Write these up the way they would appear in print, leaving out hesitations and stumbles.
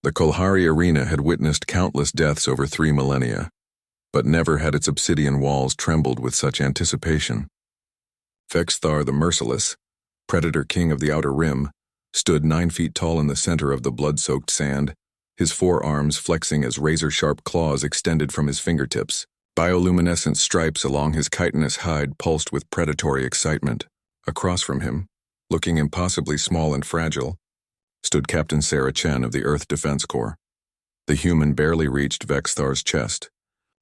The Kolhari arena had witnessed countless deaths over 3 millennia, but never had its obsidian walls trembled with such anticipation. Vexthar the Merciless, Predator King of the Outer Rim, stood 9 feet tall in the center of the blood-soaked sand, his forearms flexing as razor-sharp claws extended from his fingertips. Bioluminescent stripes along his chitinous hide pulsed with predatory excitement. Across from him, looking impossibly small and fragile, stood Captain Sarah Chen of the Earth Defense Corps. The human barely reached Vexthar's chest,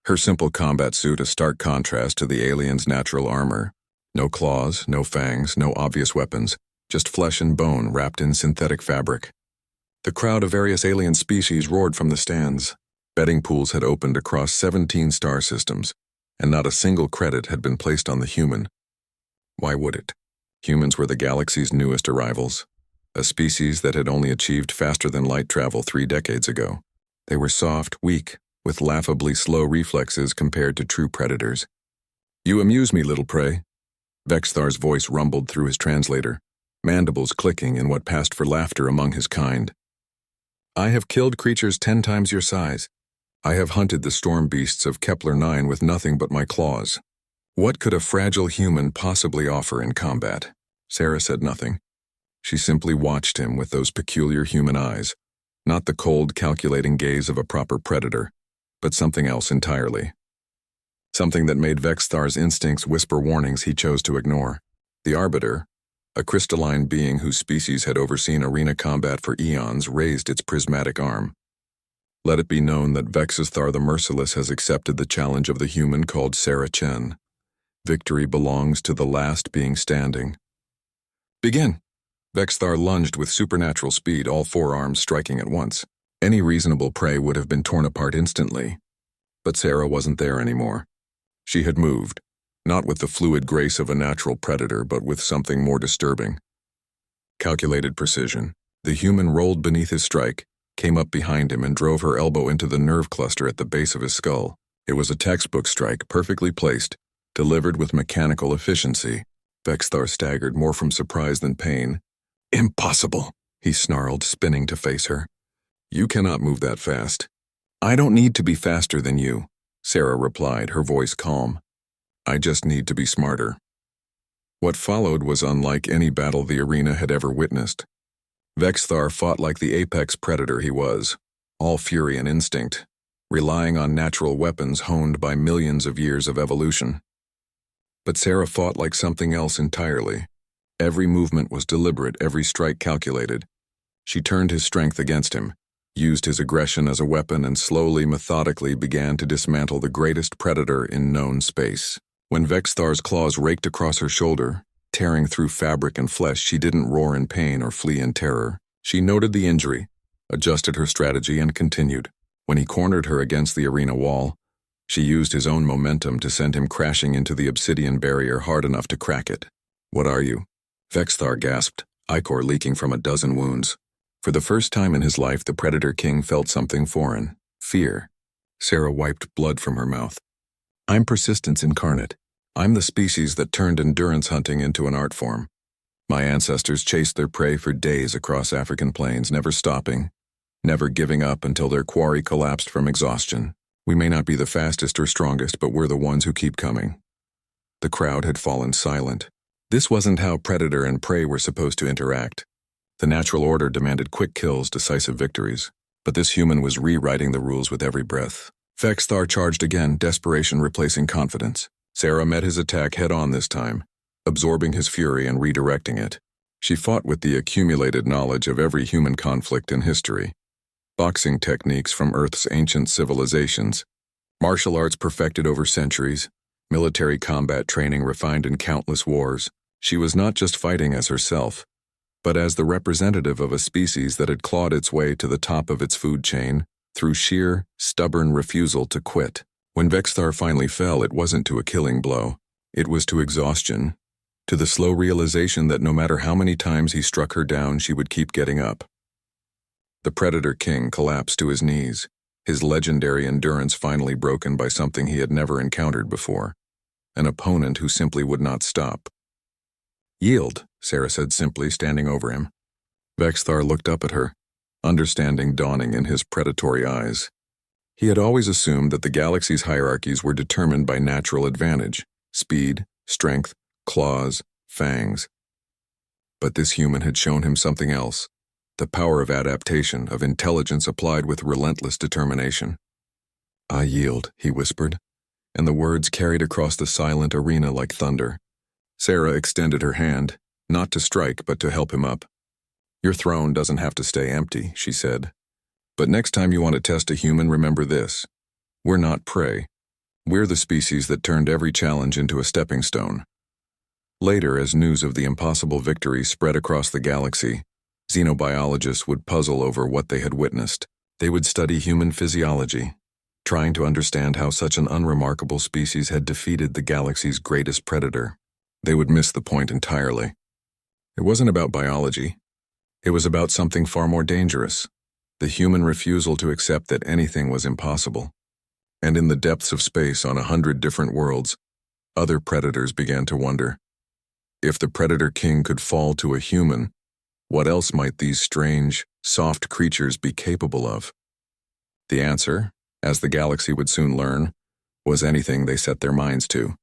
her simple combat suit a stark contrast to the alien's natural armor. No claws, no fangs, no obvious weapons, just flesh and bone wrapped in synthetic fabric. The crowd of various alien species roared from the stands. Betting pools had opened across 17 star systems, and not a single credit had been placed on the human. Why would it? Humans were the galaxy's newest arrivals, a species that had only achieved faster-than-light travel 3 decades ago. They were soft, weak, with laughably slow reflexes compared to true predators. "You amuse me, little prey." Vexthar's voice rumbled through his translator, mandibles clicking in what passed for laughter among his kind. "I have killed creatures 10 times your size. I have hunted the storm beasts of Kepler 9 with nothing but my claws. What could a fragile human possibly offer in combat?" Sarah said nothing. She simply watched him with those peculiar human eyes, not the cold, calculating gaze of a proper predator, but something else entirely. Something that made Vexthar's instincts whisper warnings he chose to ignore. The Arbiter, a crystalline being whose species had overseen arena combat for eons, raised its prismatic arm. "Let it be known that Vexthar the Merciless has accepted the challenge of the human called Sarah Chen. Victory belongs to the last being standing." "Begin!" Vexthar lunged with supernatural speed, all 4 arms striking at once. Any reasonable prey would have been torn apart instantly. But Sarah wasn't there anymore. She had moved, not with the fluid grace of a natural predator, but with something more disturbing. Calculated precision. The human rolled beneath his strike, came up behind him and drove her elbow into the nerve cluster at the base of his skull. It was a textbook strike, perfectly placed, delivered with mechanical efficiency. Vexthar staggered more from surprise than pain. "Impossible," he snarled, spinning to face her. "You cannot move that fast." "I don't need to be faster than you," Sarah replied, her voice calm. "I just need to be smarter." What followed was unlike any battle the arena had ever witnessed. Vexthar fought like the apex predator he was, all fury and instinct, relying on natural weapons honed by millions of years of evolution. But Sarah fought like something else entirely. Every movement was deliberate, every strike calculated. She turned his strength against him, used his aggression as a weapon, and slowly, methodically began to dismantle the greatest predator in known space. When Vexthar's claws raked across her shoulder, tearing through fabric and flesh, she didn't roar in pain or flee in terror. She noted the injury, adjusted her strategy, and continued. When he cornered her against the arena wall, she used his own momentum to send him crashing into the obsidian barrier hard enough to crack it. "What are you?" Vexthar gasped, ichor leaking from a dozen wounds. For the first time in his life, the Predator King felt something foreign. Fear. Sarah wiped blood from her mouth. "I'm persistence incarnate. I'm the species that turned endurance hunting into an art form. My ancestors chased their prey for days across African plains, never stopping, never giving up until their quarry collapsed from exhaustion. We may not be the fastest or strongest, but we're the ones who keep coming." The crowd had fallen silent. This wasn't how predator and prey were supposed to interact. The natural order demanded quick kills, decisive victories. But this human was rewriting the rules with every breath. Vexthar charged again, desperation replacing confidence. Sarah met his attack head-on this time, absorbing his fury and redirecting it. She fought with the accumulated knowledge of every human conflict in history. Boxing techniques from Earth's ancient civilizations, martial arts perfected over centuries, military combat training refined in countless wars. She was not just fighting as herself, but as the representative of a species that had clawed its way to the top of its food chain through sheer, stubborn refusal to quit. When Vexthar finally fell, it wasn't to a killing blow. It was to exhaustion, to the slow realization that no matter how many times he struck her down, she would keep getting up. The Predator King collapsed to his knees, his legendary endurance finally broken by something he had never encountered before, an opponent who simply would not stop. "Yield," Sarah said simply, standing over him. Vexthar looked up at her, understanding dawning in his predatory eyes. He had always assumed that the galaxy's hierarchies were determined by natural advantage, speed, strength, claws, fangs. But this human had shown him something else, the power of adaptation, of intelligence applied with relentless determination. "I yield," he whispered, and the words carried across the silent arena like thunder. Sarah extended her hand, not to strike but to help him up. "Your throne doesn't have to stay empty," she said. "But next time you want to test a human, remember this. We're not prey. We're the species that turned every challenge into a stepping stone." Later, as news of the impossible victory spread across the galaxy, xenobiologists would puzzle over what they had witnessed. They would study human physiology, trying to understand how such an unremarkable species had defeated the galaxy's greatest predator. They would miss the point entirely. It wasn't about biology. It was about something far more dangerous, the human refusal to accept that anything was impossible. And in the depths of space on 100 different worlds, other predators began to wonder. If the Predator King could fall to a human, what else might these strange, soft creatures be capable of? The answer, as the galaxy would soon learn, was anything they set their minds to.